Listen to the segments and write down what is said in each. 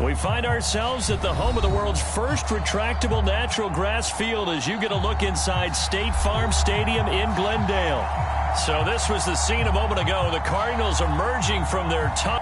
We find ourselves at the home of the world's first retractable natural grass field as you get a look inside State Farm Stadium in Glendale. So this was the scene a moment ago. The Cardinals emerging from their top.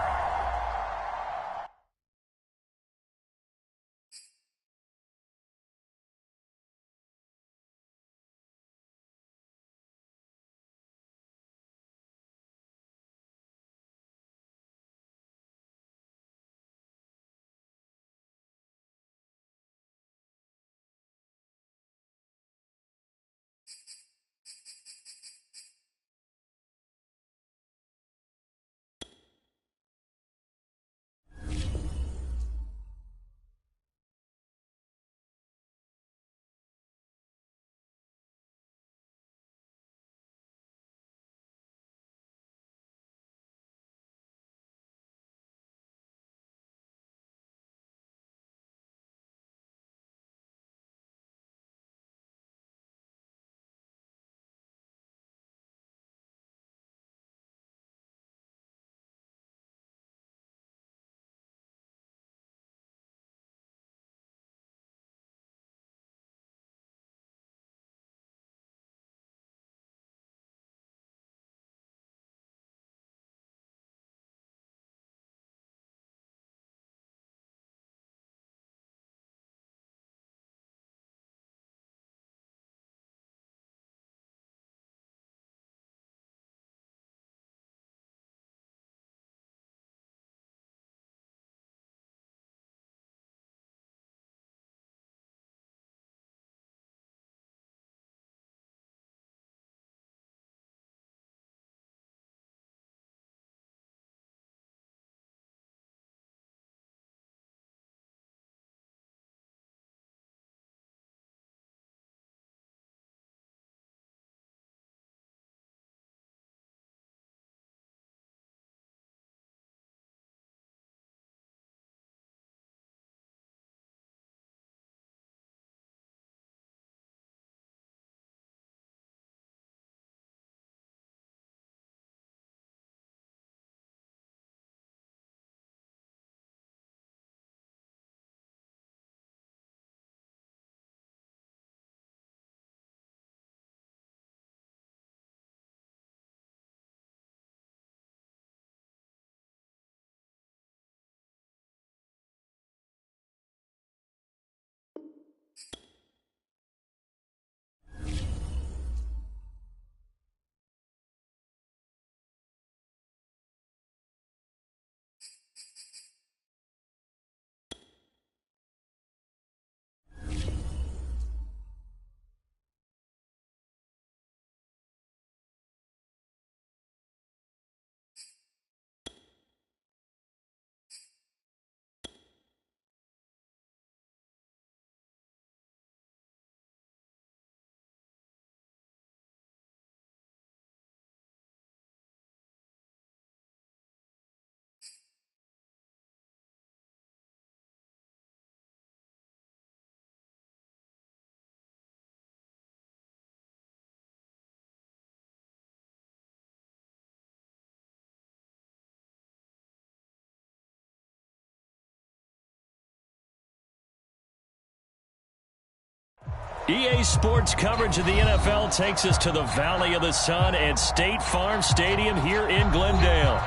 EA Sports coverage of the NFL takes us to the Valley of the Sun at State Farm Stadium here in Glendale.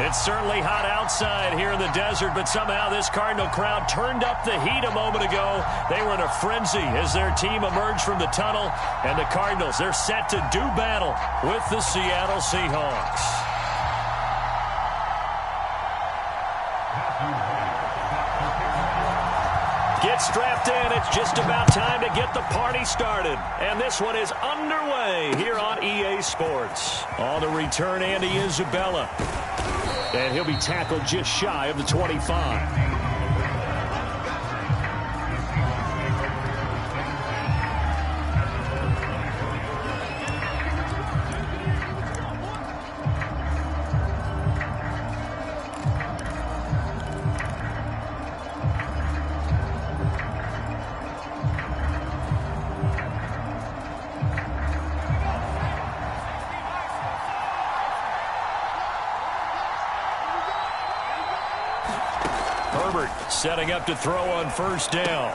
It's certainly hot outside here in the desert, but somehow this Cardinal crowd turned up the heat a moment ago. They were in a frenzy as their team emerged from the tunnel, and the Cardinals, they're set to do battle with the Seattle Seahawks. Get strapped in. It's just about time to get the party started. And this one is underway here on EA Sports. On the return, Andy Isabella. And he'll be tackled just shy of the 25. Herbert setting up to throw on first down.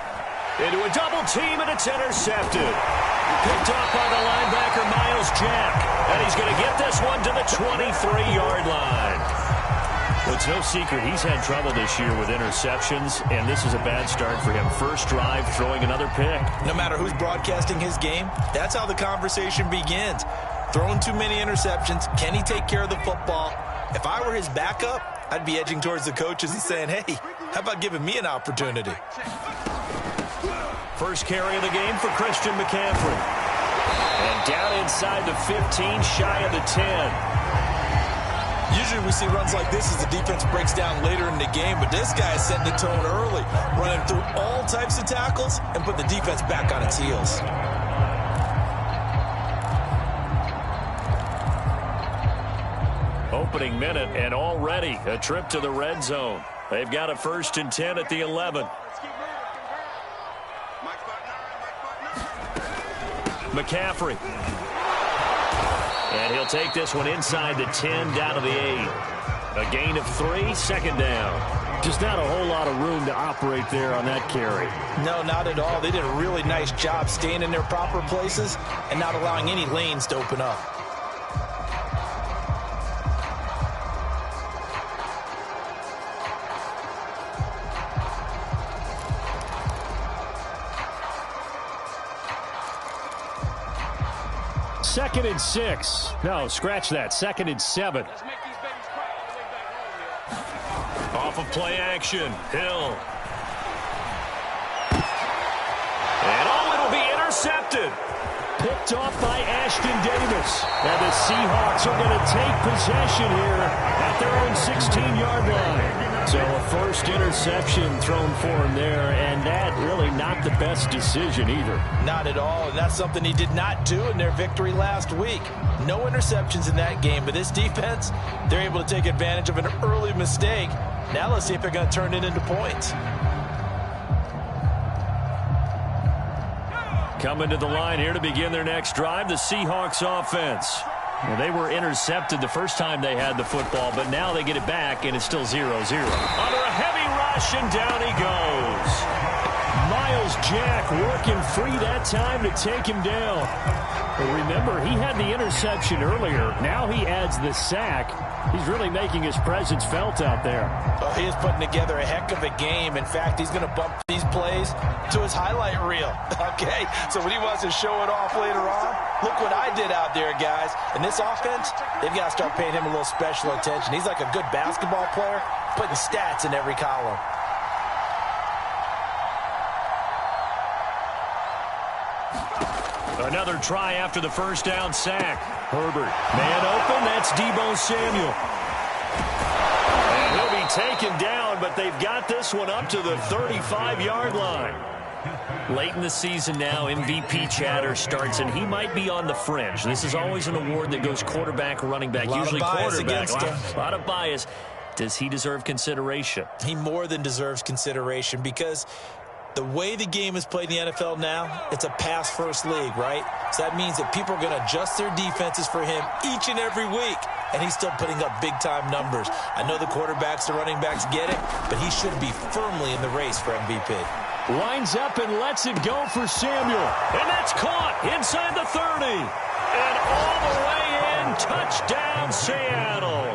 Into a double team, and it's intercepted. Picked off by the linebacker, Myles Jack. And he's going to get this one to the 23-yard line. Well, it's no secret he's had trouble this year with interceptions, and this is a bad start for him. First drive, throwing another pick. No matter who's broadcasting his game, that's how the conversation begins. Throwing too many interceptions. Can he take care of the football? If I were his backup, I'd be edging towards the coaches and saying, hey, how about giving me an opportunity? First carry of the game for Christian McCaffrey. And down inside the 15, shy of the 10. Usually we see runs like this as the defense breaks down later in the game, but this guy is setting the tone early, running through all types of tackles and put the defense back on its heels. Opening minute, and already a trip to the red zone. They've got a 1st and 10 at the 11. McCaffrey. And he'll take this one inside the 10, down to the 8. A gain of 3, second down. Just not a whole lot of room to operate there on that carry. No, not at all. They did a really nice job staying in their proper places and not allowing any lanes to open up. Second and 6. No, scratch that. 2nd and 7. Off of play action. Hill. And it'll be intercepted. Picked off by Ashton Davis. And the Seahawks are going to take possession here at their own 16-yard line. So a first interception thrown for him there, and that really not the best decision either. Not at all, and that's something he did not do in their victory last week. No interceptions in that game, but this defense, they're able to take advantage of an early mistake. Now let's see if they're going to turn it into points. Coming to the line here to begin their next drive, the Seahawks offense. Well, they were intercepted the first time they had the football, but now they get it back, and it's still 0-0. Under a heavy rush, and down he goes. Myles Jack working free that time to take him down. But remember, he had the interception earlier. Now he adds the sack. He's really making his presence felt out there. Oh, he is putting together a heck of a game. In fact, he's going to bump these plays to his highlight reel. Okay, so when he wants to show it off later on, look what I did out there, guys. And this offense, they've got to start paying him a little special attention. He's like a good basketball player, putting stats in every column. Another try after the first down sack. Herbert, man open, that's Deebo Samuel. And he'll be taken down, but they've got this one up to the 35-yard line. Late in the season now, MVP chatter starts, and he might be on the fringe. This is always an award that goes quarterback, running back, usually quarterback. A lot of bias. Does he deserve consideration? He more than deserves consideration because the way the game is played in the NFL now, it's a pass-first league, right? So that means that people are going to adjust their defenses for him each and every week, and he's still putting up big-time numbers. I know the quarterbacks, the running backs get it, but he should be firmly in the race for MVP. Lines up and lets it go for Samuel. And that's caught inside the 30. And all the way in, touchdown Seattle.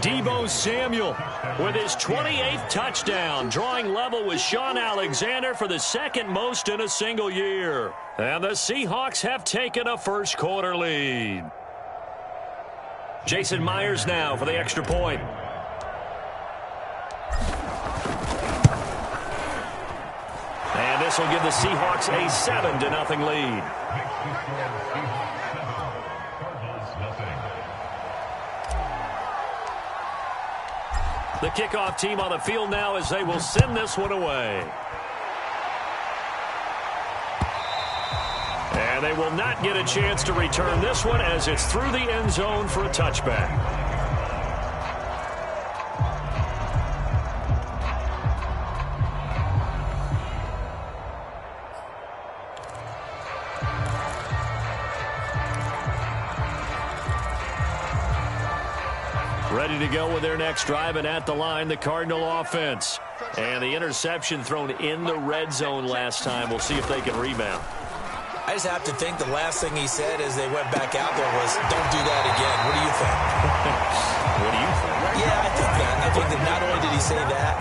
Deebo Samuel with his 28th touchdown, drawing level with Sean Alexander for the second most in a single year. And the Seahawks have taken a first quarter lead. Jason Myers now for the extra point. And this will give the Seahawks a 7-0 lead. The kickoff team on the field now as they will send this one away. And they will not get a chance to return this one as it's through the end zone for a touchback. Ready to go with their next drive, and at the line, the Cardinal offense. And the interception thrown in the red zone last time. We'll see if they can rebound. I just have to think the last thing he said as they went back out there was, don't do that again. What do you think? What do you think? Yeah, I think that. I think that not only did he say that,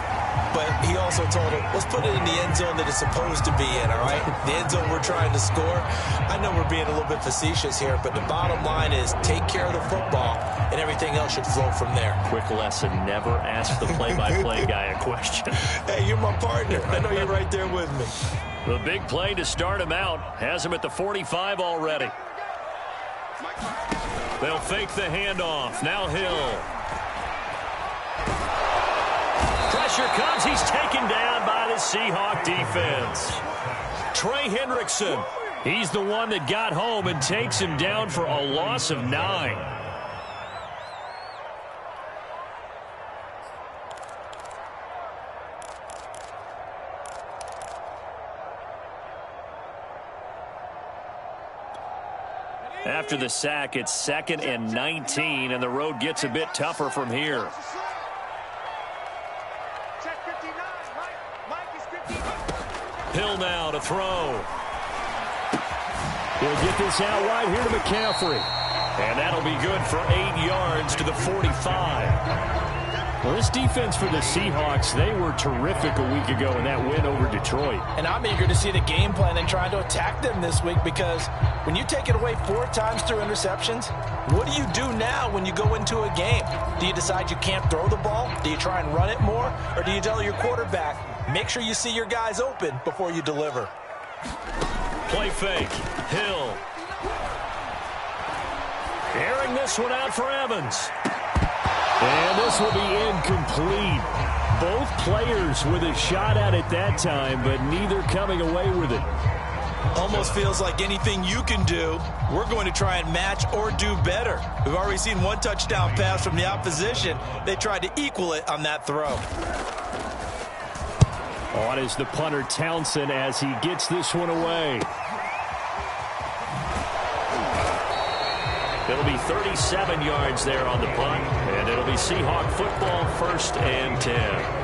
but he also told him, let's put it in the end zone that it's supposed to be in, all right? The end zone we're trying to score. I know we're being a little bit facetious here, but the bottom line is take care of the football, and everything else should flow from there. Quick lesson, never ask the play-by-play guy a question. Hey, you're my partner. I know you're right there with me. The big play to start him out has him at the 45 already. They'll fake the handoff. Now Hill. Pressure comes. He's taken down by the Seahawk defense. Trey Hendrickson. He's the one that got home and takes him down for a loss of 9. After the sack, it's 2nd and 19, and the road gets a bit tougher from here. Hill now to throw. He'll get this out wide here to McCaffrey. And that'll be good for 8 yards to the 45. Well, this defense for the Seahawks, they were terrific a week ago in that win over Detroit. And I'm eager to see the game plan and trying to attack them this week, because when you take it away 4 times through interceptions, what do you do now when you go into a game? Do you decide you can't throw the ball? Do you try and run it more? Or do you tell your quarterback, make sure you see your guys open before you deliver? Play fake. Hill. Airing this one out for Evans. And this will be incomplete. Both players with a shot at it that time, but neither coming away with it. Almost feels like anything you can do, we're going to try and match or do better. We've already seen one touchdown pass from the opposition. They tried to equal it on that throw. On is the punter Townsend as he gets this one away. It'll be 37 yards there on the punt, and it'll be Seahawk football, 1st and 10.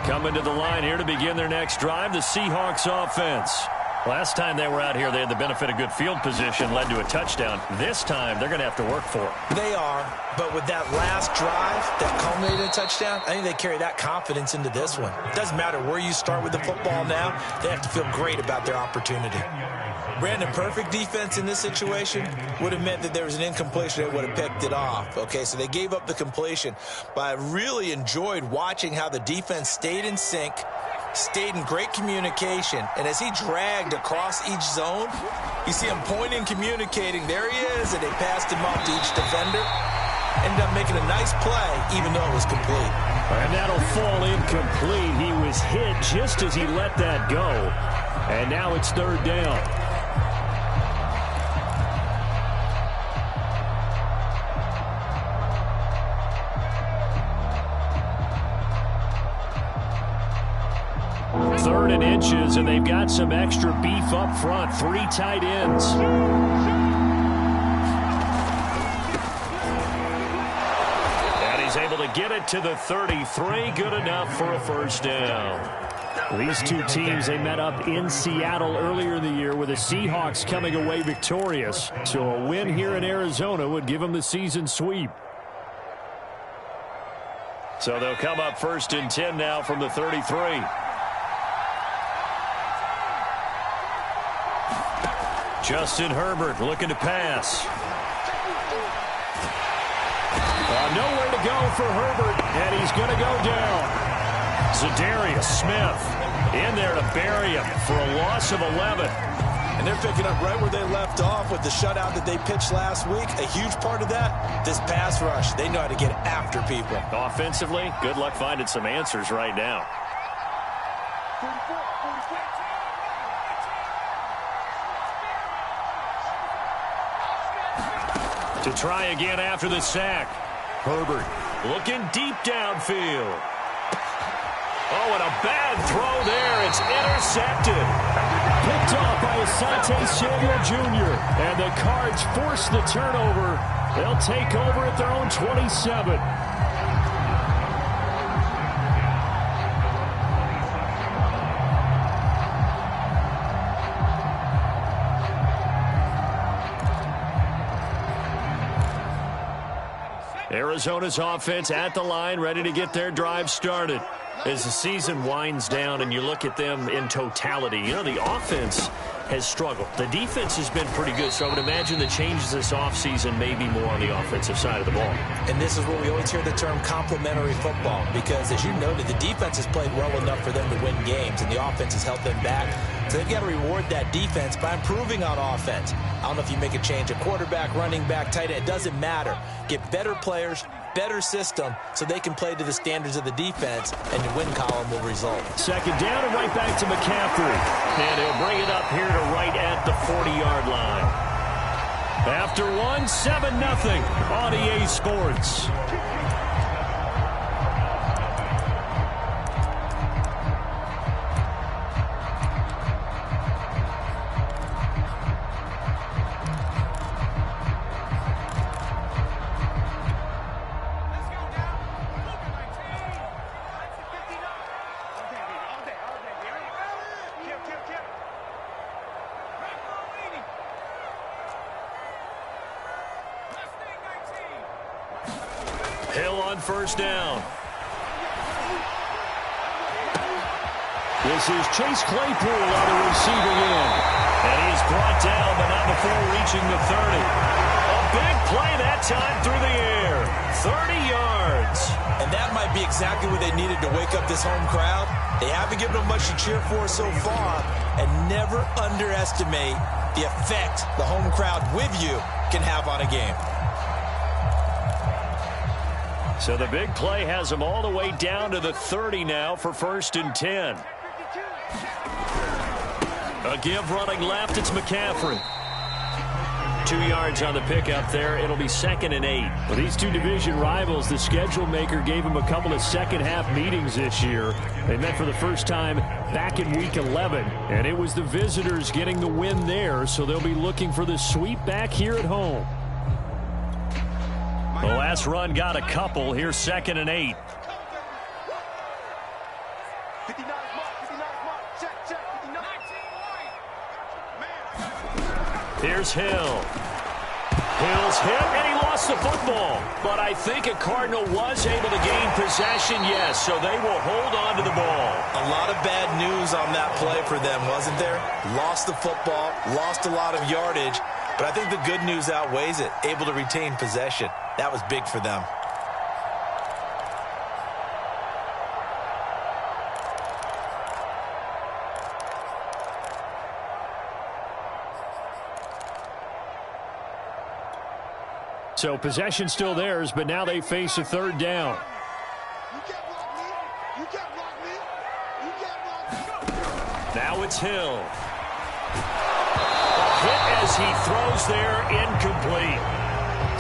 Coming to the line here to begin their next drive, the Seahawks offense. Last time they were out here, they had the benefit of good field position, led to a touchdown. This time, they're going to have to work for it. They are, but with that last drive that culminated in a touchdown, I think they carry that confidence into this one. It doesn't matter where you start with the football now, they have to feel great about their opportunity. Brandon, perfect defense in this situation would have meant that there was an incompletion that would have picked it off. Okay, so they gave up the completion, but I really enjoyed watching how the defense stayed in sync, stayed in great communication, and as he dragged across each zone, you see him pointing, communicating. There he is, and they passed him up to each defender. Ended up making a nice play, even though it was complete. And that'll fall incomplete. He was hit just as he let that go. And now it's 3rd down. Third and inches, and they've got some extra beef up front. 3 tight ends. And he's able to get it to the 33. Good enough for a 1st down. These two teams, they met up in Seattle earlier in the year with the Seahawks coming away victorious. So a win here in Arizona would give them the season sweep. So they'll come up 1st and 10 now from the 33. Justin Herbert looking to pass. Nowhere to go for Herbert, and he's going to go down. Zadarius Smith in there to bury him for a loss of 11. And they're picking up right where they left off with the shutout that they pitched last week. A huge part of that, this pass rush. They know how to get after people. Offensively, good luck finding some answers right now. To try again after the sack. Herbert looking deep downfield. Oh, and a bad throw there. It's intercepted. Picked off by Asante Samuel Jr. And the Cards force the turnover. They'll take over at their own 27. Arizona's offense at the line, ready to get their drive started. As the season winds down and you look at them in totality, you know, the offense has struggled. The defense has been pretty good, so I would imagine the changes this offseason may be more on the offensive side of the ball. And this is where we always hear the term complementary football, because as you noted, the defense has played well enough for them to win games, and the offense has held them back. So they've got to reward that defense by improving on offense. I don't know if you make a change, a quarterback, running back, tight end, it doesn't matter. Get better players, better system, so they can play to the standards of the defense, and the win column will result. Second down and right back to McCaffrey. And he'll bring it up here to right at the 40-yard line. After one, 7-0 on EA Sports. Hill on first down. This is Chase Claypool on the receiving end. And he's brought down, but not before reaching the 30. A big play that time through the air. 30 yards. And that might be exactly what they needed to wake up this home crowd. They haven't given them much to cheer for so far. And never underestimate the effect the home crowd with you can have on a game. So the big play has them all the way down to the 30 now for 1st and 10. A give running left, it's McCaffrey. 2 yards on the pickup there. It'll be 2nd and 8. Well, these two division rivals, the schedule maker gave them a couple of second-half meetings this year. They met for the first time back in Week 11, and it was the visitors getting the win there, so they'll be looking for the sweep back here at home. The last run got a couple. Here's 2nd and 8. Here's Hill. Hill's hit, and he lost the football. But I think a Cardinal was able to gain possession, yes, so they will hold on to the ball. A lot of bad news on that play for them, wasn't there? Lost the football, lost a lot of yardage, but I think the good news outweighs it. Able to retain possession. That was big for them. So possession still theirs, but now they face a 3rd down. Now it's Hill. A hit as he throws there, incomplete.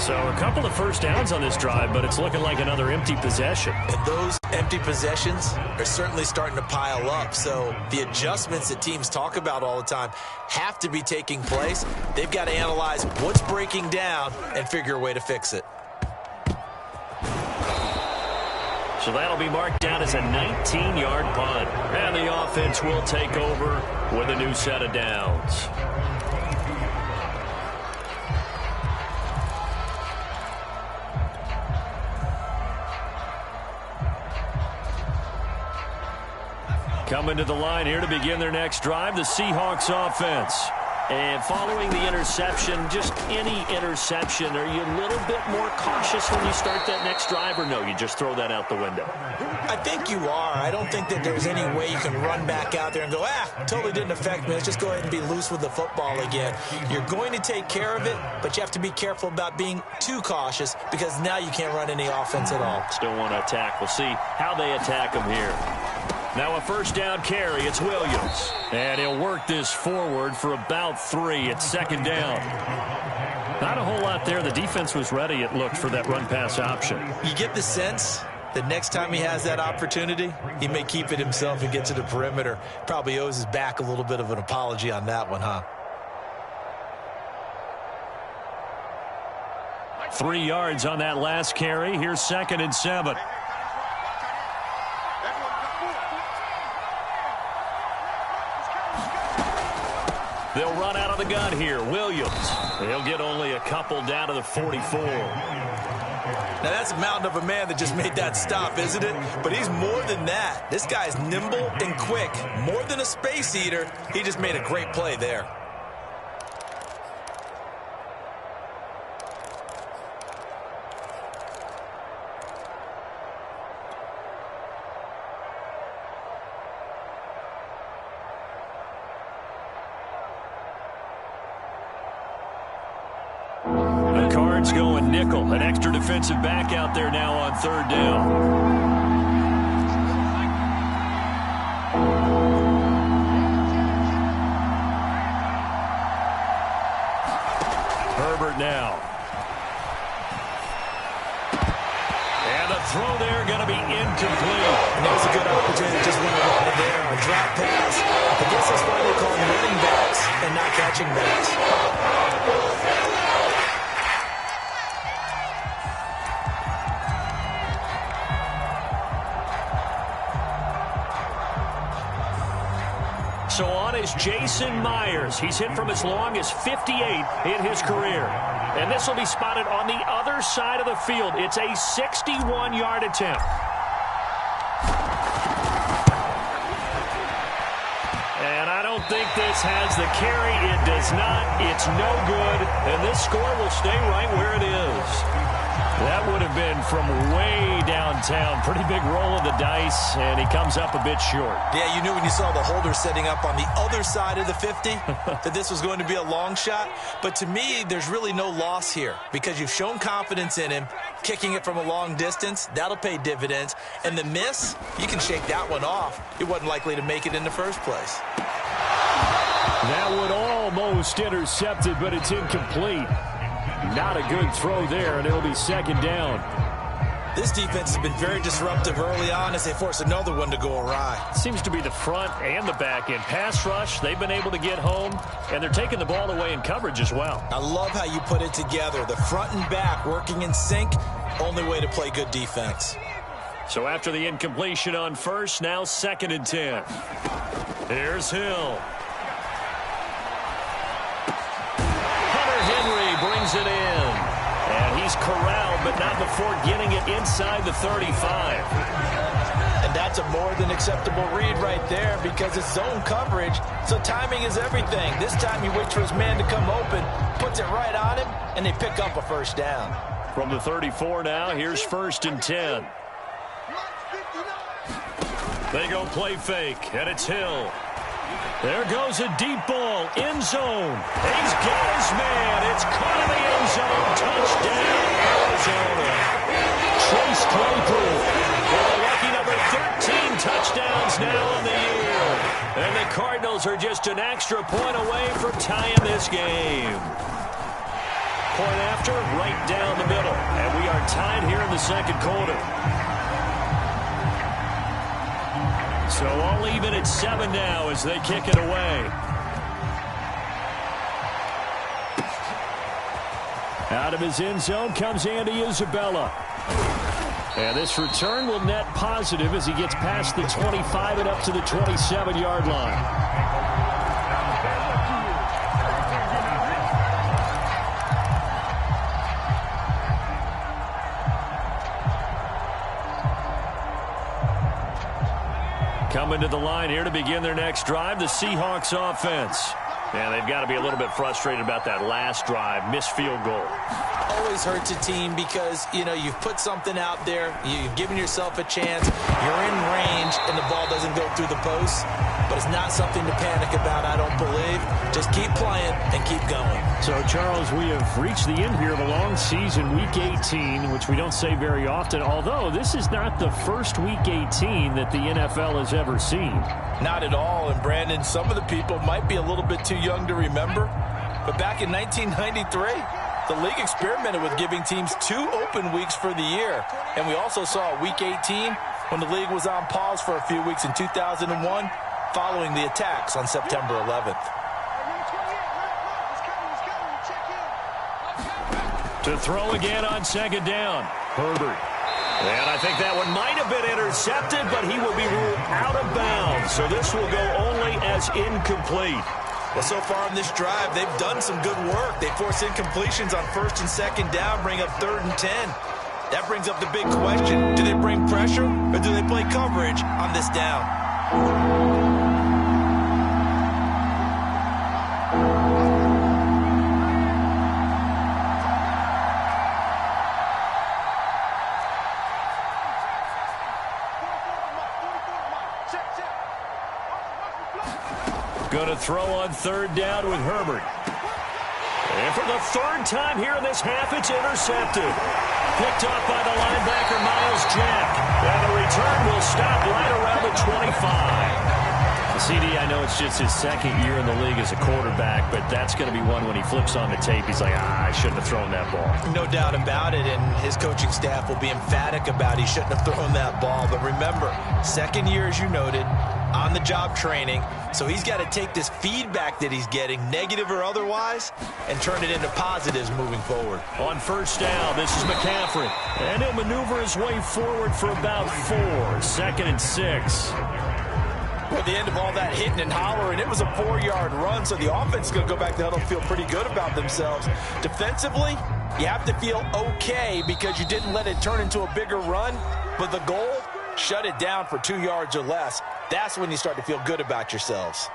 So a couple of first downs on this drive, but it's looking like another empty possession. And those empty possessions are certainly starting to pile up. So the adjustments that teams talk about all the time have to be taking place. They've got to analyze what's breaking down and figure a way to fix it. So that'll be marked down as a 19-yard punt. And the offense will take over with a new set of downs. Coming to the line here to begin their next drive, the Seahawks offense. And following the interception, just any interception, are you a little bit more cautious when you start that next drive, or no, you just throw that out the window? I think you are. I don't think that there's any way you can run back out there and go, totally didn't affect me. Let's just go ahead and be loose with the football again. You're going to take care of it, but you have to be careful about being too cautious because now you can't run any offense at all. Still want to attack. We'll see how they attack them here. Now a first down carry. It's Williams. And he'll work this forward for about 3. It's 2nd down. Not a whole lot there. The defense was ready, it looked, for that run-pass option. You get the sense that next time he has that opportunity, he may keep it himself and get to the perimeter. Probably owes his back a little bit of an apology on that one, huh? 3 yards on that last carry. Here's 2nd and 7. They'll run out of the gun here. Williams. They'll get only a couple down to the 44. Now, that's a mountain of a man that just made that stop, isn't it? But he's more than that. This guy's nimble and quick. More than a space eater. He just made a great play there. Going nickel, an extra defensive back out there now on 3rd down. Herbert now. And the throw there going to be incomplete. And that was a good opportunity. Just went right there. A drop pass. I guess that's why they call them running backs and not catching backs. So on is Jason Myers. He's hit from as long as 58 in his career. And this will be spotted on the other side of the field. It's a 61-yard attempt. And I don't think this has the carry. It does not. It's no good. And this score will stay right where it is. That would have been from way downtown. Pretty big roll of the dice, and he comes up a bit short. Yeah, you knew when you saw the holder setting up on the other side of the 50 that this was going to be a long shot. But to me, there's really no loss here because you've shown confidence in him. Kicking it from a long distance, that'll pay dividends. And the miss, you can shake that one off. He wasn't likely to make it in the first place. That one almost intercepted, but it's incomplete. Not a good throw there, and it'll be 2nd down. This defense has been very disruptive early on as they force another one to go awry. Seems to be the front and the back end. Pass rush, they've been able to get home, and they're taking the ball away in coverage as well. I love how you put it together. The front and back working in sync, only way to play good defense. So after the incompletion on 1st, now 2nd and 10. Here's Hill. Brings it in, and he's corralled, but not before getting it inside the 35. And that's a more than acceptable read right there because it's zone coverage, so timing is everything. This time he waits for his man to come open, puts it right on him, and they pick up a 1st down. From the 34 now, here's 1st and 10. They go play fake, and it's Hill. There goes a deep ball, end zone. He's got his man. It's caught in the end zone. Touchdown, Arizona. Chase Claypool with a lucky number 13 touchdowns now on the year. And the Cardinals are just an extra point away from tying this game. Point after, right down the middle. And we are tied here in the 2nd quarter. So all even at 7 now as they kick it away. Out of his end zone comes Andy Isabella. And this return will net positive as he gets past the 25 and up to the 27-yard line. Coming to the line here to begin their next drive, the Seahawks offense. And they've got to be a little bit frustrated about that last drive, missed field goal. Always hurts a team because, you know, you've put something out there, you've given yourself a chance, you're in range, and the ball doesn't go through the post. But it's not something to panic about, I don't believe. Just keep playing and keep going. So, Charles, we have reached the end here of a long season, Week 18, which we don't say very often, although this is not the first Week 18 that the NFL has ever seen. Not at all. And, Brandon, some of the people might be a little bit too young to remember. But back in 1993, The league experimented with giving teams 2 open weeks for the year. And we also saw Week 18 when the league was on pause for a few weeks in 2001 following the attacks on September 11th. To throw again on second down. Herbert. And I think that one might have been intercepted, but he will be ruled out of bounds. So this will go only as incomplete. Well, so far in this drive, they've done some good work. They force incompletions on first and second down, bring up 3rd and 10. That brings up the big question. Do they bring pressure or do they play coverage on this down? Going to throw on 3rd down with Herbert. And for the 3rd time here in this half, it's intercepted. Picked off by the linebacker, Miles Jack. And the return will stop right around the 25. CD, I know it's just his 2nd year in the league as a quarterback, but that's going to be one when he flips on the tape. He's like, I shouldn't have thrown that ball. No doubt about it, and his coaching staff will be emphatic about he shouldn't have thrown that ball. But remember, 2nd year, as you noted, on-the-job training. So he's got to take this feedback that he's getting, negative or otherwise, and turn it into positives moving forward. On 1st down, this is McCaffrey. And he'll maneuver his way forward for about 4. 2nd and 6. At the end of all that hitting and hollering, it was a 4-yard run, so the offense is going to go back to huddle and feel pretty good about themselves. Defensively, you have to feel okay because you didn't let it turn into a bigger run, but the goal, shut it down for 2 yards or less. That's when you start to feel good about yourselves.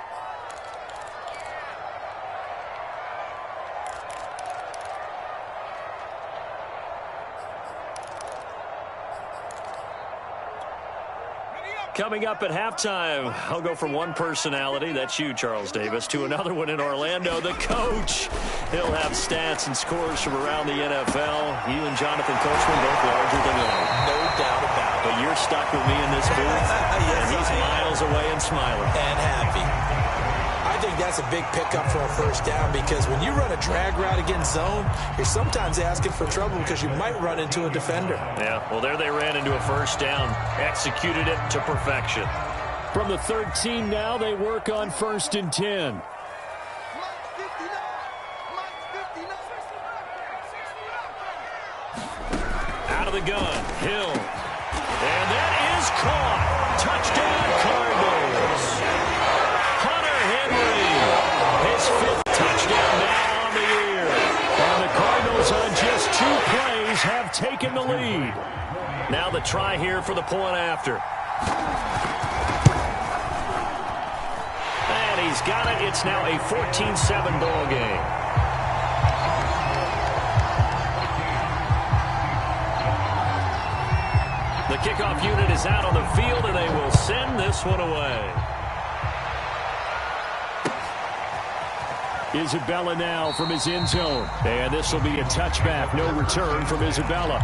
Coming up at halftime, I'll go from one personality, that's you, Charles Davis, to another one in Orlando, the coach. He'll have stats and scores from around the NFL. You and Jonathan Coachman both larger than life. No doubt about it. But you're stuck with me in this booth, yes, and he's miles away and smiling. And happy. I think that's a big pickup for a 1st down because when you run a drag route against zone, you're sometimes asking for trouble because you might run into a defender. Yeah, well, there they ran into a 1st down, executed it to perfection. From the 13 now, they work on 1st and 10. Out of the gun, Hill. And that is caught. Touchdown, Cardinals. Hunter Henry, his 5th touchdown now on the year. And the Cardinals on just 2 plays have taken the lead. Now the try here for the point after. And he's got it. It's now a 14-7 ball game. The kickoff unit is out on the field, and they will send this one away. Isabella now from his end zone. And this will be a touchback. No return from Isabella.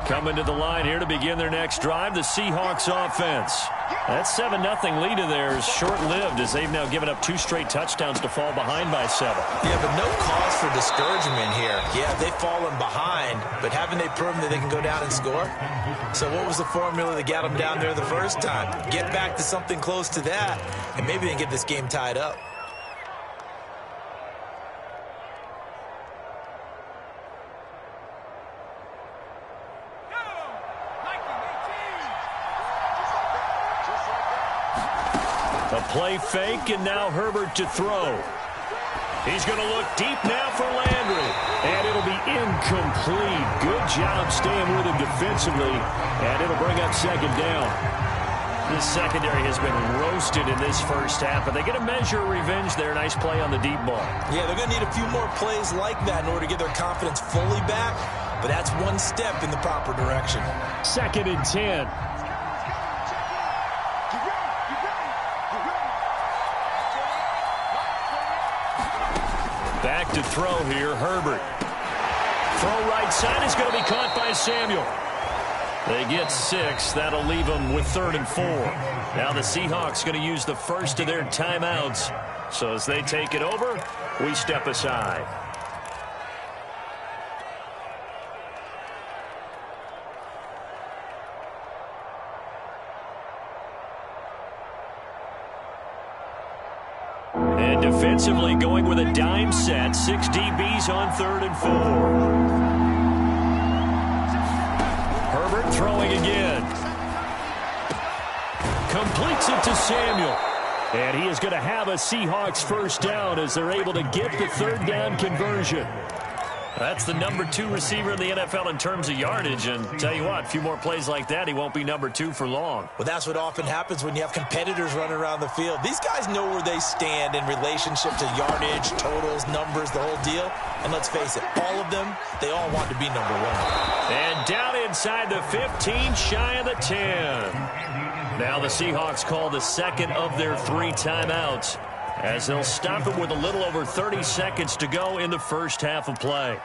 Coming to the line here to begin their next drive, the Seahawks offense. That 7-0 lead of theirs short-lived as they've now given up 2 straight touchdowns to fall behind by 7. Yeah, but no cause for discouragement here. Yeah, they've fallen behind, but haven't they proven that they can go down and score? So what was the formula that got them down there the first time? Get back to something close to that, and maybe they can get this game tied up. A play fake, and now Herbert to throw. He's going to look deep now for Landry. And it'll be incomplete. Good job staying with him defensively. And it'll bring up 2nd down. This secondary has been roasted in this first half, but they get a measure of revenge there. Nice play on the deep ball. Yeah, they're going to need a few more plays like that in order to get their confidence fully back. But that's one step in the proper direction. 2nd and 10. Back to throw here, Herbert. Throw right side is going to be caught by Samuel. They get 6. That'll leave them with 3rd and 4. Now the Seahawks going to use the first of their timeouts. So as they take it over, we step aside. And defensively going with a dime set. 6 DBs on 3rd and 4. Herbert throwing again. Completes it to Samuel. And he is going to have a Seahawks first down as they're able to get the 3rd down conversion. That's the number 2 receiver in the NFL in terms of yardage. And tell you what, a few more plays like that, he won't be number 2 for long. Well, that's what often happens when you have competitors running around the field. These guys know where they stand in relationship to yardage, totals, numbers, the whole deal. And let's face it, all of them, they all want to be number 1. And down inside the 15, shy of the 10. Now the Seahawks call the second of their 3 timeouts as they'll stop it with a little over 30 seconds to go in the first half of play.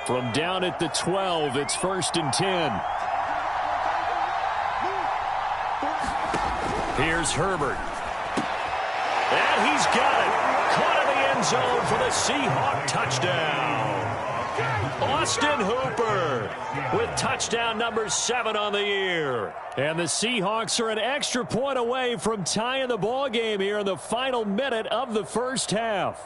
From down at the 12, it's 1st and 10. Here's Herbert. And he's got it. Caught in the end zone for the Seahawk touchdown. Austin Hooper with touchdown number 7 on the year. And the Seahawks are an extra point away from tying the ball game here in the final minute of the first half.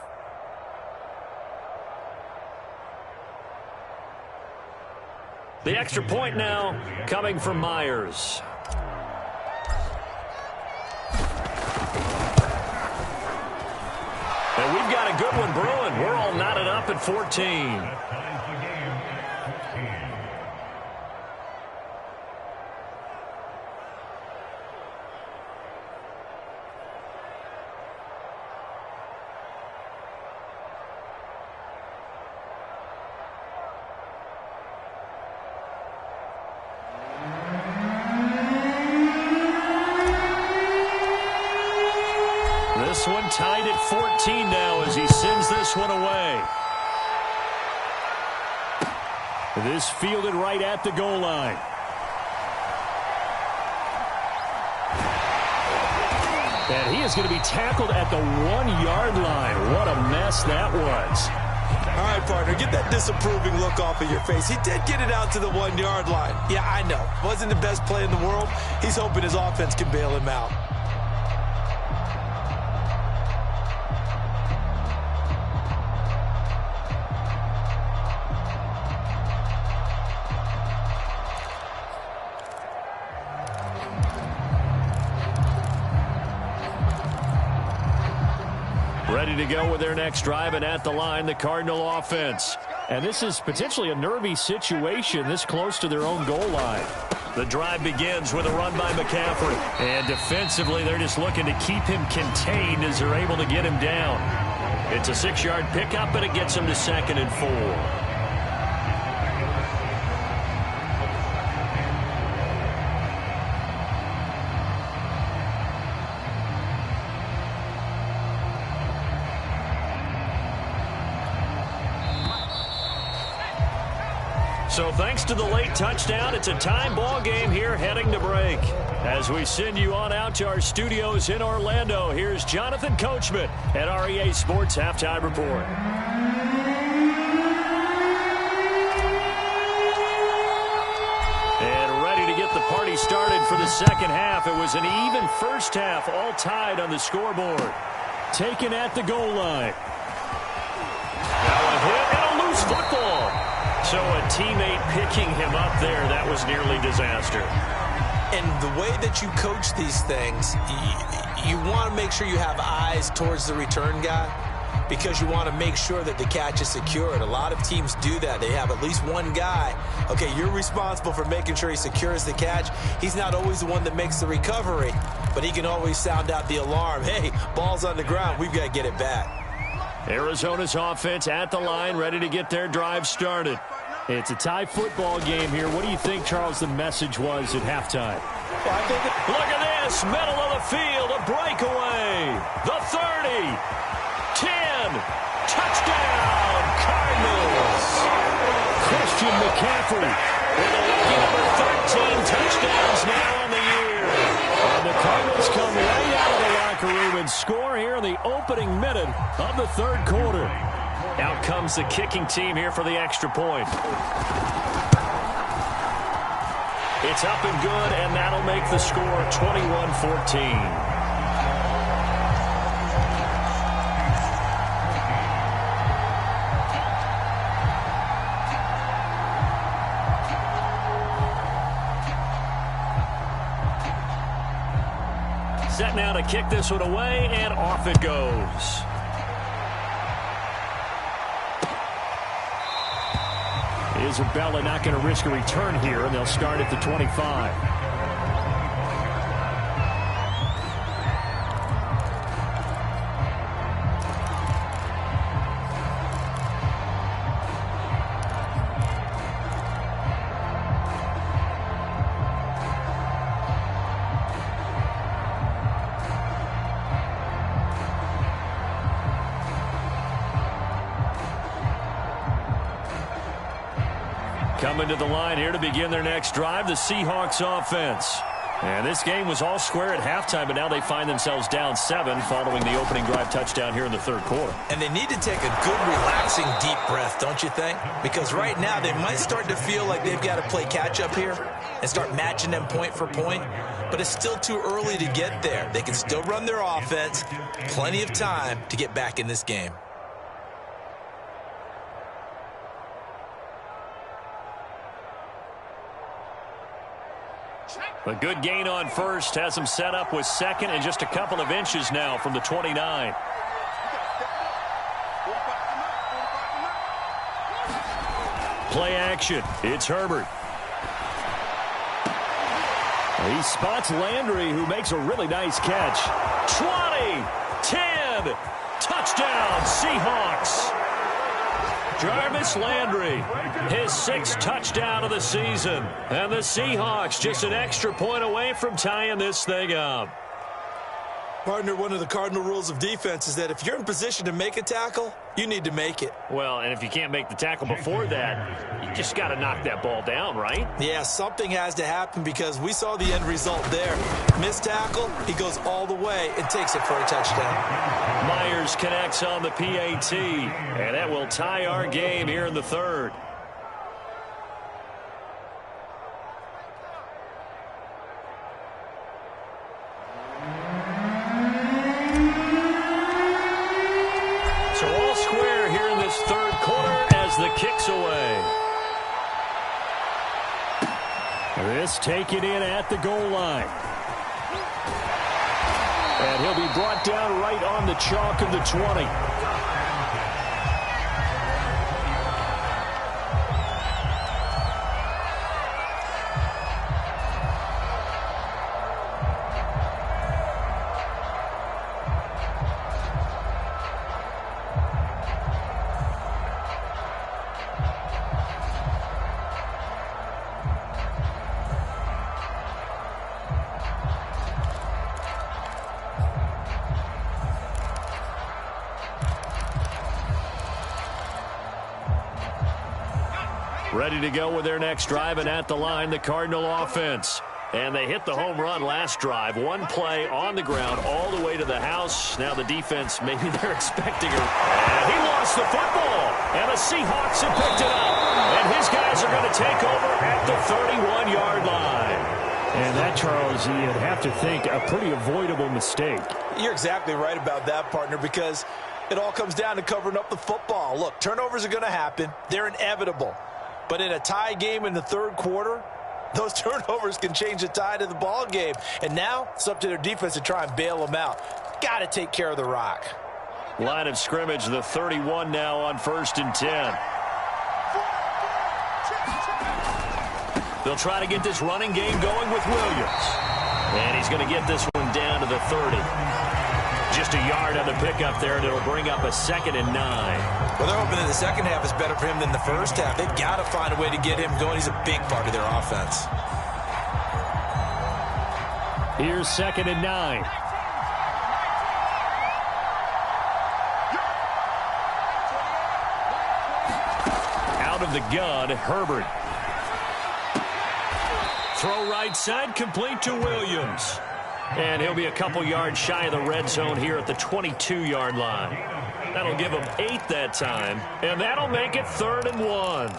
The extra point now coming from Myers. And we've got a good one brewing. We're all knotted up at 14. This one tied at 14 now as he sends this one away. This fielded right at the goal line. And he is going to be tackled at the 1-yard line. What a mess that was. All right, partner, get that disapproving look off of your face. He did get it out to the 1-yard line. Yeah, I know. Wasn't the best play in the world. He's hoping his offense can bail him out. Ready to go with their next drive, and at the line, the Cardinal offense. And this is potentially a nervy situation this close to their own goal line. The drive begins with a run by McCaffrey. And defensively, they're just looking to keep him contained as they're able to get him down. It's a 6-yard pickup, and it gets him to 2nd and 4. So thanks to the late touchdown, it's a time ball game here heading to break. As we send you on out to our studios in Orlando, here's Jonathan Coachman at REA Sports Halftime Report. And ready to get the party started for the second half. It was an even first half, all tied on the scoreboard. Taken at the goal line. Now a hit and a loose football. So a teammate picking him up there, that was nearly disaster. And the way that you coach these things, you want to make sure you have eyes towards the return guy because you want to make sure that the catch is secured. A lot of teams do that. They have at least one guy. Okay, you're responsible for making sure he secures the catch. He's not always the one that makes the recovery, but he can always sound out the alarm. Hey, ball's on the ground. We've got to get it back. Arizona's offense at the line, ready to get their drive started. It's a tie football game here. What do you think, Charles, the message was at halftime? Well, I think look at this. Middle of the field. A breakaway. The 30. 10. Touchdown. Cardinals. Christian McCaffrey with a lucky number 13 touchdowns now on the year. And the Cardinals come right out of the locker room and score here in the opening minute of the third quarter. Out comes the kicking team here for the extra point. It's up and good, and that'll make the score 21-14. Set now to kick this one away, and off it goes. Isabella not going to risk a return here, and they'll start at the 25. Coming to the line here to begin their next drive, the Seahawks offense. And this game was all square at halftime, but now they find themselves down 7 following the opening drive touchdown here in the third quarter. And they need to take a good, relaxing, deep breath, don't you think? Because right now they might start to feel like they've got to play catch-up here and start matching them point for point. But it's still too early to get there. They can still run their offense. Plenty of time to get back in this game. A good gain on first has him set up with second and just a couple of inches now from the 29. Play action. It's Herbert. He spots Landry, who makes a really nice catch. 20, 10, touchdown, Seahawks. Jarvis Landry, his 6th touchdown of the season. And the Seahawks just an extra point away from tying this thing up. Partner, one of the cardinal rules of defense is that if you're in position to make a tackle, you need to make it. Well, and if you can't make the tackle before that, you just got to knock that ball down, right? Yeah, something has to happen because we saw the end result there. Missed tackle, he goes all the way and takes it for a touchdown. Myers connects on the PAT, and that will tie our game here in the third. The kicks away. This taken in at the goal line. And he'll be brought down right on the chalk of the 20. Ready to go with their next drive, and at the line, the Cardinal offense. And they hit the home run last drive. One play on the ground all the way to the house. Now the defense, maybe they're expecting her. And he lost the football. And the Seahawks have picked it up. And his guys are going to take over at the 31-yard line. And that, Charles, you'd have to think a pretty avoidable mistake. You're exactly right about that, partner, because it all comes down to covering up the football. Look, turnovers are going to happen. They're inevitable. But in a tie game in the third quarter, those turnovers can change the tide of the ball game. And now it's up to their defense to try and bail them out. Got to take care of the rock. Line of scrimmage, the 31 now on 1st and 10. They'll try to get this running game going with Williams. And he's going to get this one down to the 30. Just a yard on the pickup there, and it'll bring up a 2nd and 9. Well, they're hoping that the second half is better for him than the first half. They've got to find a way to get him going. He's a big part of their offense. Here's 2nd and 9. Out of the gun, Herbert. Throw right side, complete to Williams. And he'll be a couple yards shy of the red zone here at the 22-yard line. That'll give him 8 that time, and that'll make it 3rd and 1.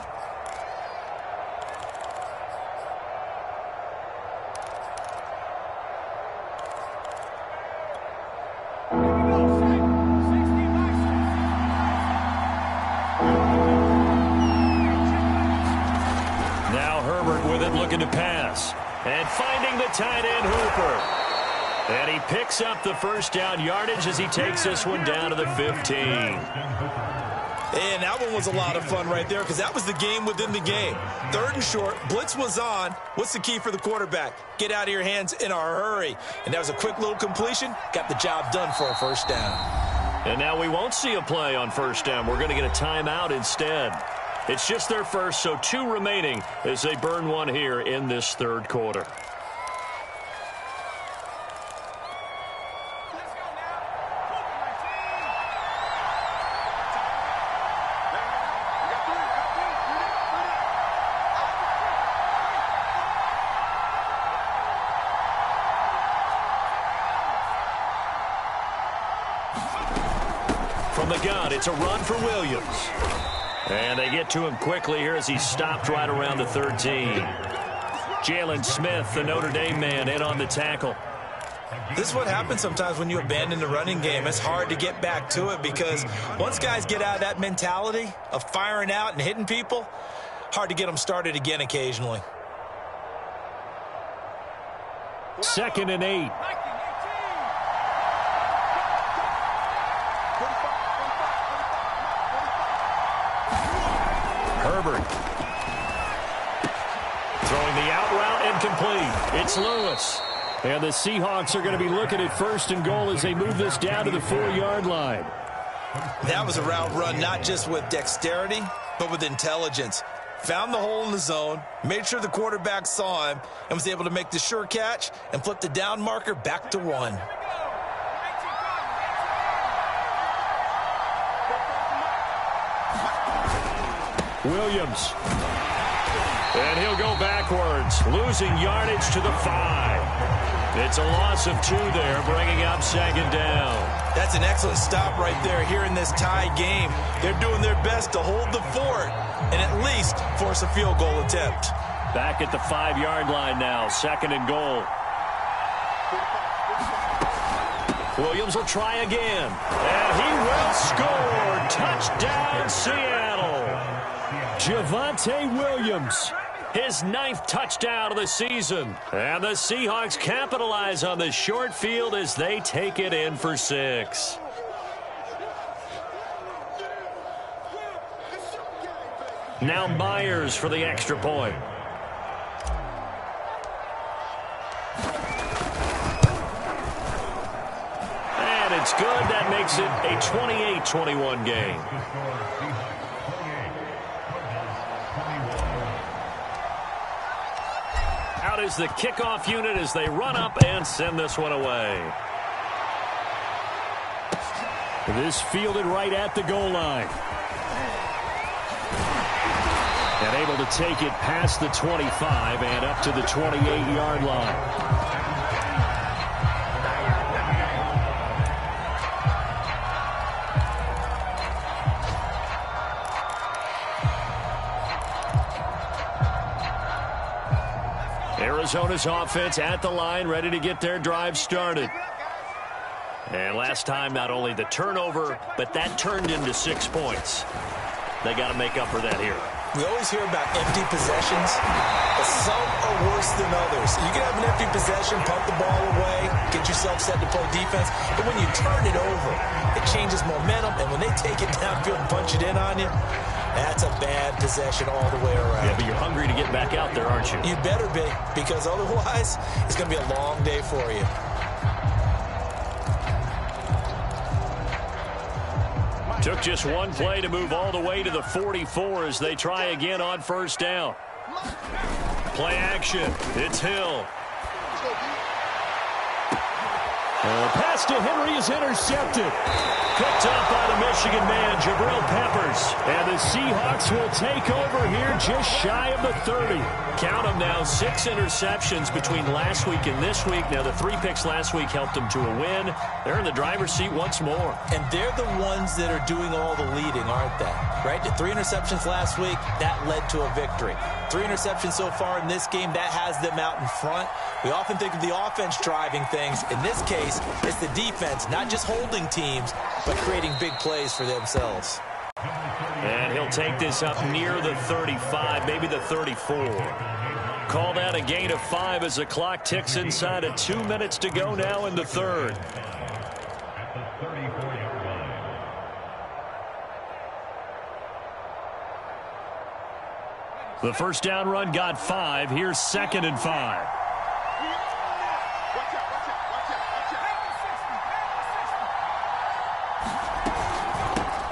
Now Herbert with it, looking to pass. And finding the tight end, Hooper. And he picks up the first down yardage as he takes this one down to the 15. And that one was a lot of fun right there because that was the game within the game. 3rd and short, blitz was on. What's the key for the quarterback? Get out of your hands in a hurry. And that was a quick little completion. Got the job done for a first down. And now we won't see a play on first down. We're going to get a timeout instead. It's just their first, so 2 remaining as they burn one here in this 3rd quarter. From the gun, it's a run for Williams. And they get to him quickly here as he's stopped right around the 13. Jalen Smith, the Notre Dame man, in on the tackle. This is what happens sometimes when you abandon the running game. It's hard to get back to it because once guys get out of that mentality of firing out and hitting people, hard to get them started again occasionally. 2nd and 8. Herbert. Throwing the out route incomplete. It's Lewis. And the Seahawks are going to be looking at 1st and goal as they move this down to the 4-yard line. That was a route run not just with dexterity, but with intelligence. Found the hole in the zone, made sure the quarterback saw him, and was able to make the sure catch and flip the down marker back to 1. Williams. And he'll go backwards, losing yardage to the 5. It's a loss of 2 there, bringing up 2nd down. That's an excellent stop right there here in this tie game. They're doing their best to hold the fort and at least force a field goal attempt. Back at the 5-yard line now, 2nd and goal. Williams will try again, and he will score. Touchdown, Seattle. Javonte Williams. His 9th touchdown of the season. And the Seahawks capitalize on the short field as they take it in for 6. Now Myers for the extra point. And it's good. That makes it a 28-21 game. Out is the kickoff unit as they run up and send this one away. This fielded right at the goal line. And able to take it past the 25 and up to the 28-yard line. Arizona's offense at the line, ready to get their drive started. And last time, not only the turnover, but that turned into 6 points. They got to make up for that here. We always hear about empty possessions, but some are worse than others. You can have an empty possession, pump the ball away, get yourself set to play defense, but when you turn it over, it changes momentum, and when they take it downfield and punch it in on you, that's a bad possession all the way around. Yeah, but you're hungry to get back out there, aren't you? You better be, because otherwise, it's going to be a long day for you. Took just one play to move all the way to the 44 as they try again on first down. Play action. It's Hill. Pass to Henry is intercepted. Picked up by the Michigan man, Jabril Peppers. And the Seahawks will take over here just shy of the 30. Count them now, 6 interceptions between last week and this week. Now, the 3 picks last week helped them to a win. They're in the driver's seat once more. And they're the ones that are doing all the leading, aren't they? Right? The 3 interceptions last week, that led to a victory. 3 interceptions so far in this game, that has them out in front. We often think of the offense driving things. In this case, it's the defense, not just holding teams, but creating big plays for themselves. And he'll take this up near the 35, maybe the 34. Call that a gain of 5 as the clock ticks inside of 2 minutes to go now in the third. The first down run got 5. Here's 2nd and 5.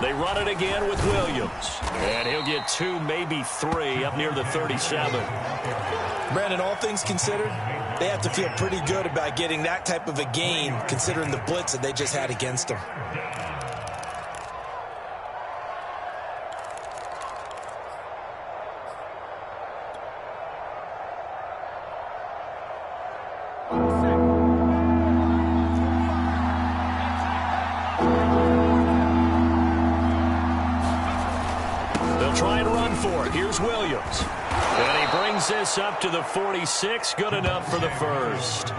They run it again with Williams. And he'll get 2, maybe 3, up near the 37. Brandon, all things considered, they have to feel pretty good about getting that type of a gain, considering the blitz that they just had against them. Williams. And he brings this up to the 46. Good enough for the first.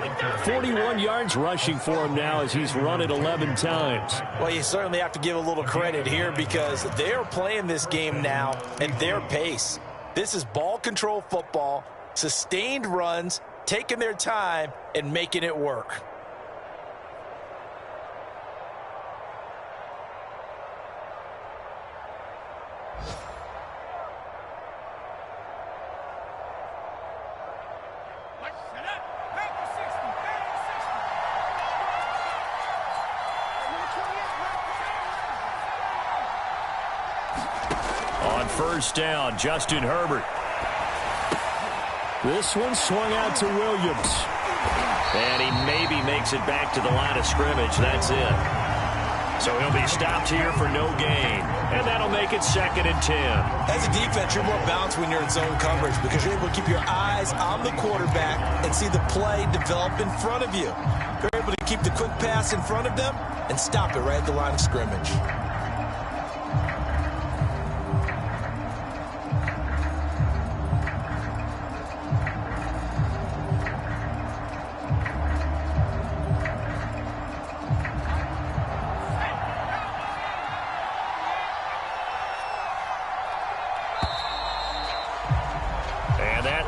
41 yards rushing for him now as he's run it 11 times. Well, you certainly have to give a little credit here because they're playing this game now at their pace. This is ball control football, sustained runs, taking their time, and making it work. First down, Justin Herbert. This one swung out to Williams. And he maybe makes it back to the line of scrimmage. That's it. So he'll be stopped here for no gain. And that'll make it 2nd and 10. As a defense, you're more balanced when you're in zone coverage because you're able to keep your eyes on the quarterback and see the play develop in front of you. You're able to keep the quick pass in front of them and stop it right at the line of scrimmage.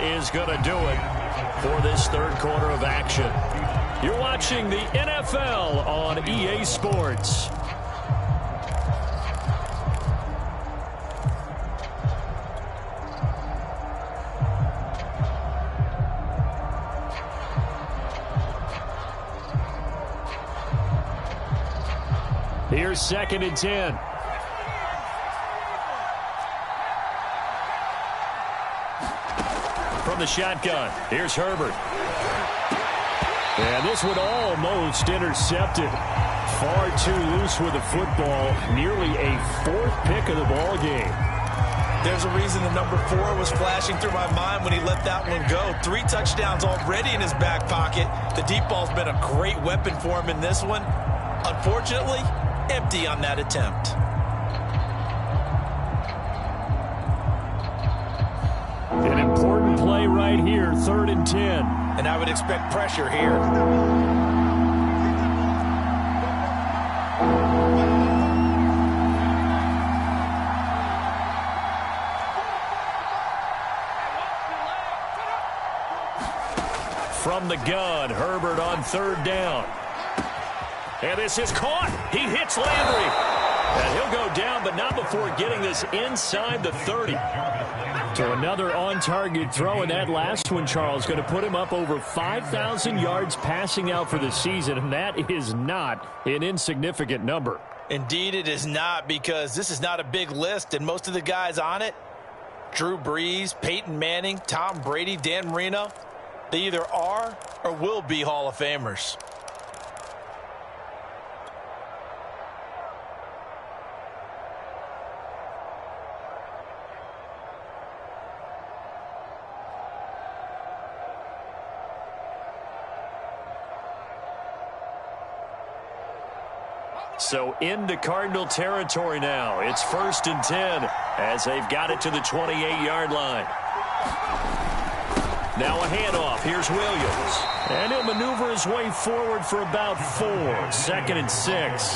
Is going to do it for this third quarter of action. You're watching the NFL on EA Sports. Here's 2nd and 10. From the shotgun, here's Herbert. And this one almost intercepted. Far too loose with the football. Nearly a 4th pick of the ball game. There's a reason the number 4 was flashing through my mind when he let that one go. 3 touchdowns already in his back pocket. The deep ball's been a great weapon for him in this one. Unfortunately, empty on that attempt. An important play right here, 3rd and 10. And I would expect pressure here. From the gun, Herbert on 3rd down. And this is caught. He hits Landry. And he'll go down, but not before getting this inside the 30. So another on-target throw, and that last one, Charles, going to put him up over 5,000 yards passing out for the season, and that is not an insignificant number. Indeed, it is not, because this is not a big list, and most of the guys on it, Drew Brees, Peyton Manning, Tom Brady, Dan Marino, they either are or will be Hall of Famers. So into Cardinal territory now. It's 1st and 10 as they've got it to the 28-yard line. Now a handoff. Here's Williams. And he'll maneuver his way forward for about 4. 2nd and 6.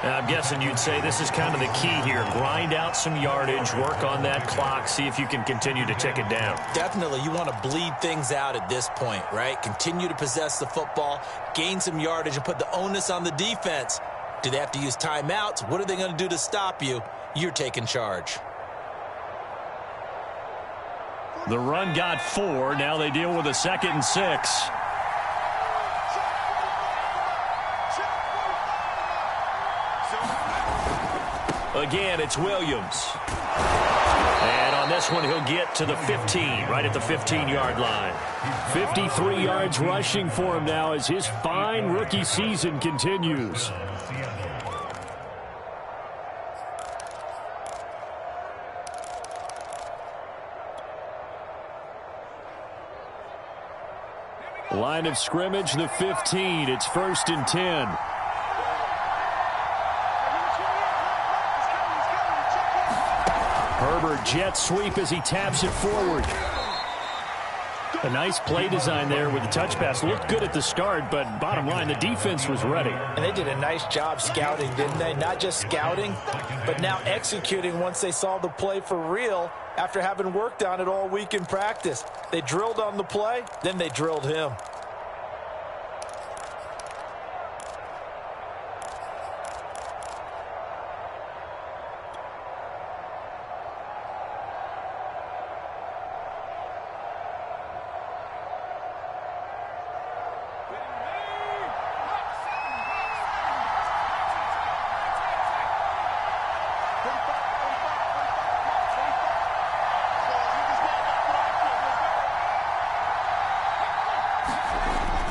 Now, I'm guessing you'd say this is kind of the key here. Grind out some yardage, work on that clock, see if you can continue to tick it down. Definitely, you want to bleed things out at this point, right? Continue to possess the football, gain some yardage, and put the onus on the defense. Do they have to use timeouts? What are they going to do to stop you? You're taking charge. The run got 4. Now they deal with a 2nd and 6. Again, it's Williams. And on this one, he'll get to the 15, right at the 15-yard line. 53 yards rushing for him now as his fine rookie season continues. Line of scrimmage, the 15. It's 1st and 10. Herbert jet sweep as he taps it forward. A nice play design there with the touch pass. Looked good at the start, but bottom line, the defense was ready. And they did a nice job scouting, didn't they? Not just scouting, but now executing once they saw the play for real after having worked on it all week in practice. They drilled on the play, then they drilled him.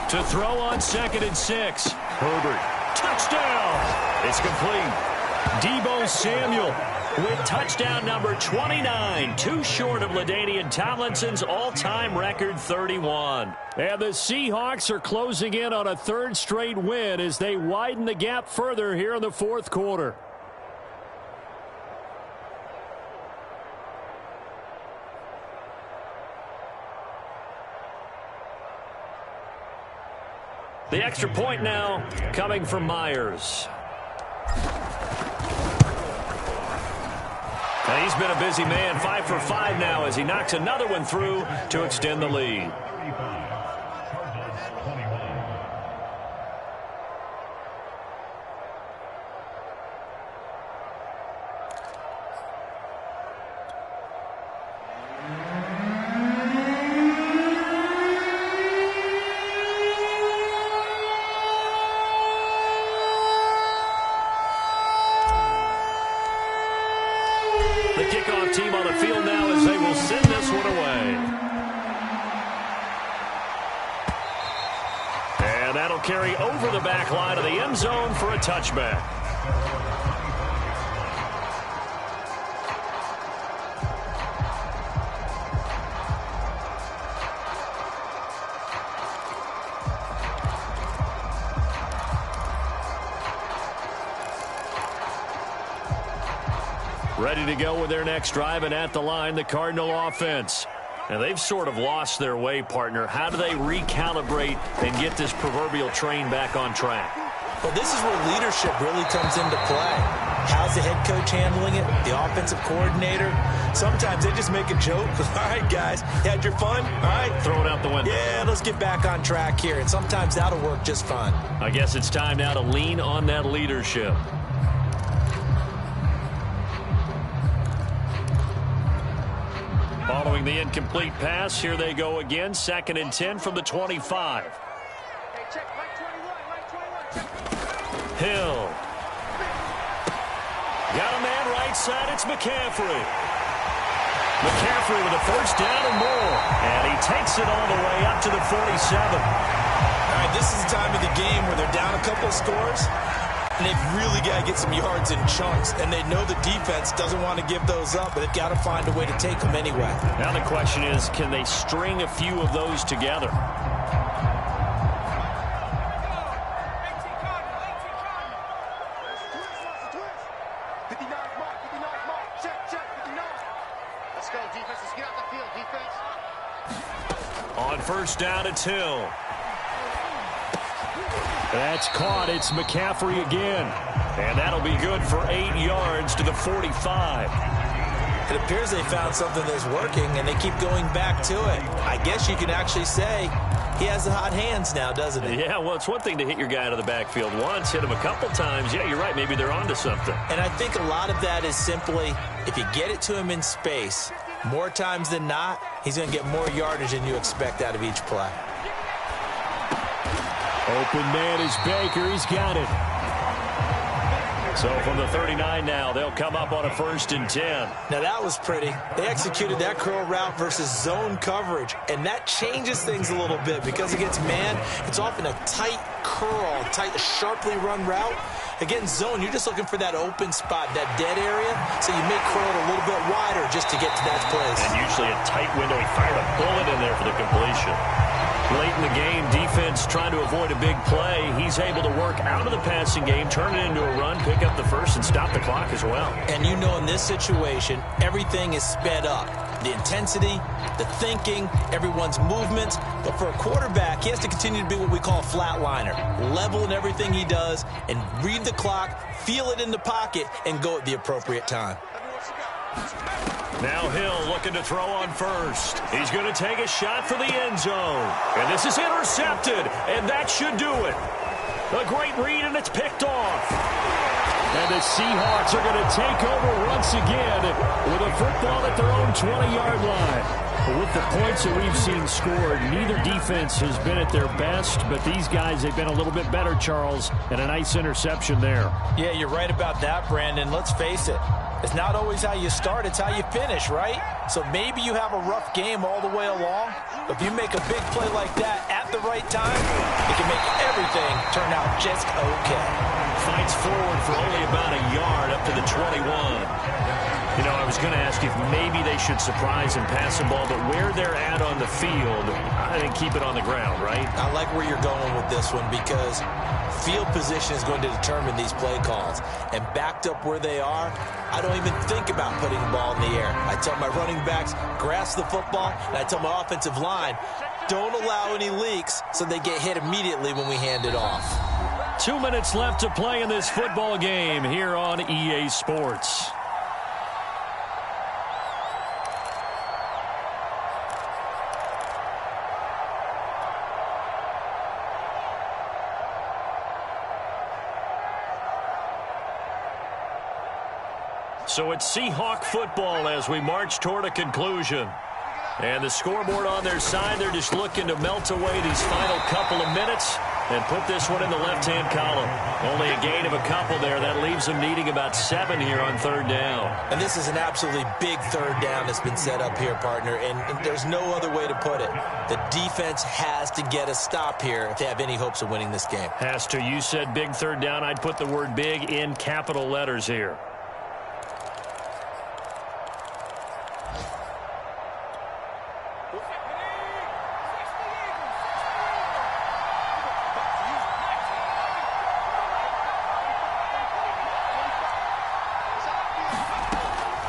To throw on 2nd and 6. Herbert. Touchdown. It's complete. Deebo Samuel with touchdown number 29. Too short of LaDainian Tomlinson's all-time record 31. And the Seahawks are closing in on a 3rd straight win as they widen the gap further here in the 4th quarter. The extra point now coming from Myers. And he's been a busy man, 5 for 5 now as he knocks another one through to extend the lead. The kickoff team on the field now as they will send this one away. And that'll carry over the back line of the end zone for a touchback. Ready to go with their next drive, and at the line, the Cardinal offense. Now, they've sort of lost their way, partner. How do they recalibrate and get this proverbial train back on track? Well, this is where leadership really comes into play. How's the head coach handling it? The offensive coordinator? Sometimes they just make a joke. All right, guys, you had your fun? All right. Throw it out the window. Yeah, let's get back on track here. And sometimes that'll work just fine. I guess it's time now to lean on that leadership. Following the incomplete pass, here they go again. 2nd and 10 from the 25. Hill. right side, it's McCaffrey. McCaffrey with a first down and more. And he takes it all the way up to the 47. All right, this is the time of the game where they're down a couple of scores, and they've really got to get some yards in chunks. And they know the defense doesn't want to give those up, but they've got to find a way to take them anyway. Now the question is, can they string a few of those together? On first down, it's Hill. That's caught. It's McCaffrey again. And that'll be good for 8 yards to the 45. It appears they found something that's working, and they keep going back to it. I guess you can actually say he has the hot hands now, doesn't he? Yeah, well, it's one thing to hit your guy out of the backfield once, hit him a couple times. Yeah, you're right. Maybe they're onto something. And I think a lot of that is simply if you get it to him in space, more times than not, he's going to get more yardage than you expect out of each play. Open man is Baker. He's got it. So from the 39 now, they'll come up on a 1st and 10. Now that was pretty. They executed that curl route versus zone coverage, and that changes things a little bit because against man, it's often a tight curl, tight, sharply run route. Against zone, you're just looking for that open spot, that dead area, so you make curl a little bit wider just to get to that place. And usually a tight window. He fired a bullet in there for the completion. Late in the game, defense trying to avoid a big play. He's able to work out of the passing game, turn it into a run, pick up the first, and stop the clock as well. And you know in this situation, everything is sped up. The intensity, the thinking, everyone's movements. But for a quarterback, he has to continue to be what we call a flatliner. Level in everything he does and read the clock, feel it in the pocket, and go at the appropriate time. Now Hill looking to throw on first. He's going to take a shot for the end zone. And this is intercepted, and that should do it. A great read, and it's picked off. And the Seahawks are going to take over once again with a football at their own 20-yard line. But with the points that we've seen scored, neither defense has been at their best, but these guys, they've been a little bit better, Charles, and a nice interception there. Yeah, you're right about that, Brandon. Let's face it. It's not always how you start, it's how you finish, right? So maybe you have a rough game all the way along, but if you make a big play like that at the right time, it can make everything turn out just okay. Fights forward for only about a yard up to the 21. You know, I was going to ask you if maybe they should surprise and pass the ball, but where they're at on the field, I think keep it on the ground, right? I like where you're going with this one because field position is going to determine these play calls. And backed up where they are, I don't even think about putting the ball in the air. I tell my running backs, grasp the football, and I tell my offensive line, don't allow any leaks so they get hit immediately when we hand it off. 2 minutes left to play in this football game here on EA Sports. So it's Seahawk football as we march toward a conclusion. And the scoreboard on their side, they're just looking to melt away these final couple of minutes and put this one in the left-hand column. Only a gain of a couple there. That leaves them needing about 7 here on 3rd down. And this is an absolutely big 3rd down that's been set up here, partner, and there's no other way to put it. The defense has to get a stop here if they have any hopes of winning this game. Has to. You said big 3rd down. I'd put the word big in capital letters here.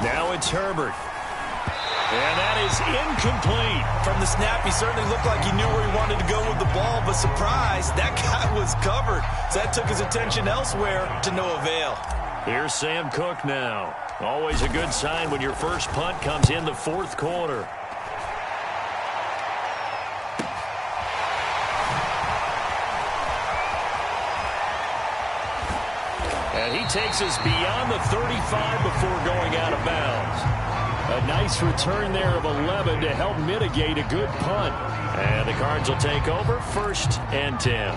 Now it's Herbert. And that is incomplete. From the snap, he certainly looked like he knew where he wanted to go with the ball, but surprise, that guy was covered. So that took his attention elsewhere to no avail. Here's Sam Cook now. Always a good sign when your first punt comes in the 4th quarter. And he takes us beyond the 35 before going out of bounds. A nice return there of 11 to help mitigate a good punt. And the Cards will take over 1st and 10.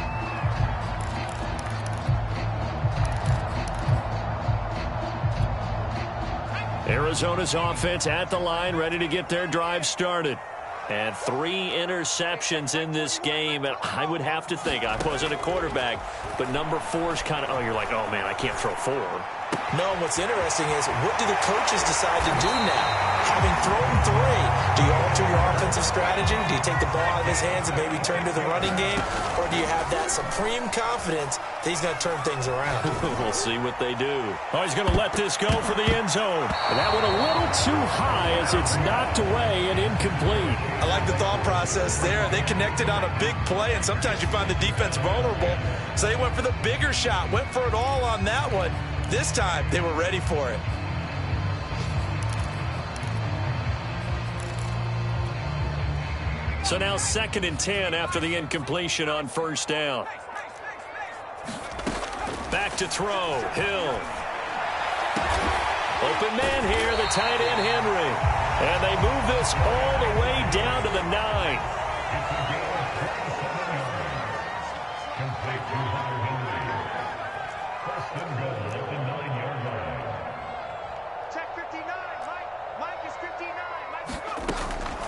Arizona's offense at the line, ready to get their drive started. And 3 interceptions in this game. And I would have to think, I wasn't a quarterback, but number 4 is kind of, oh, you're like, oh, man, I can't throw 4. No, and what's interesting is, what do the coaches decide to do now? Having thrown 3, do you alter your offensive strategy? Do you take the ball out of his hands and maybe turn to the running game? Or do you have that supreme confidence that he's going to turn things around? We'll see what they do. Oh, he's going to let this go for the end zone. And that one a little too high as it's knocked away and incomplete. I like the thought process there. They connected on a big play, and sometimes you find the defense vulnerable. So they went for the bigger shot, went for it all on that one. This time, they were ready for it. So now 2nd and 10 after the incompletion on first down. Back to throw. Hill. Open man here, the tight end Henry. And they move this all the way down to the 9.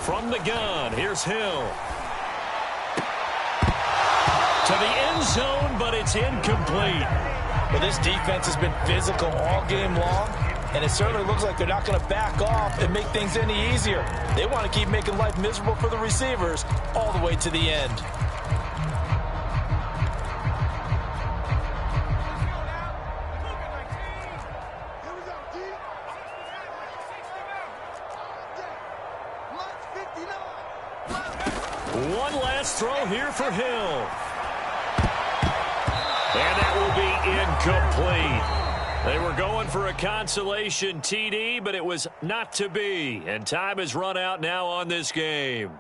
From the gun, here's Hill. To the end zone, but it's incomplete. Well, this defense has been physical all game long, and it certainly looks like they're not going to back off and make things any easier. They want to keep making life miserable for the receivers all the way to the end. One last throw here for Hill. And that will be incomplete. They were going for a consolation TD, but it was not to be. And time has run out now on this game.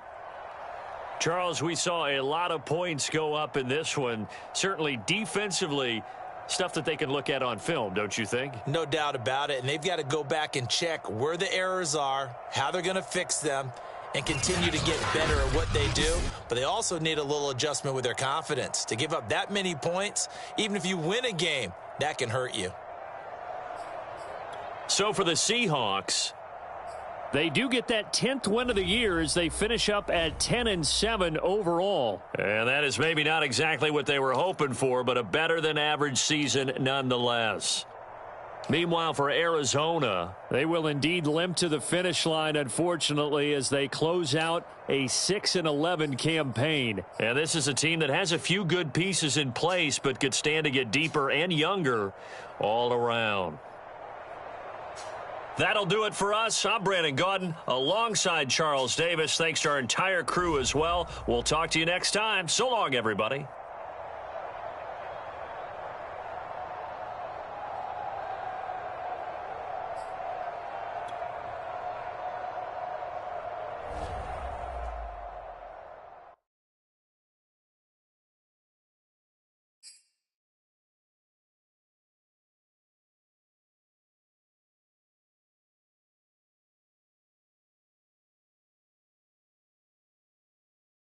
Charles, we saw a lot of points go up in this one. Certainly defensively, stuff that they can look at on film, don't you think? No doubt about it. And they've got to go back and check where the errors are, how they're going to fix them, and continue to get better at what they do. But they also need a little adjustment with their confidence. To give up that many points, even if you win a game, that can hurt you. So for the Seahawks, they do get that 10th win of the year as they finish up at 10-7 overall. And that is maybe not exactly what they were hoping for, but a better than average season nonetheless. Meanwhile, for Arizona, they will indeed limp to the finish line, unfortunately, as they close out a 6-11 campaign. And this is a team that has a few good pieces in place, but could stand to get deeper and younger all around. That'll do it for us. I'm Brandon Gaudin alongside Charles Davis. Thanks to our entire crew as well. We'll talk to you next time. So long, everybody.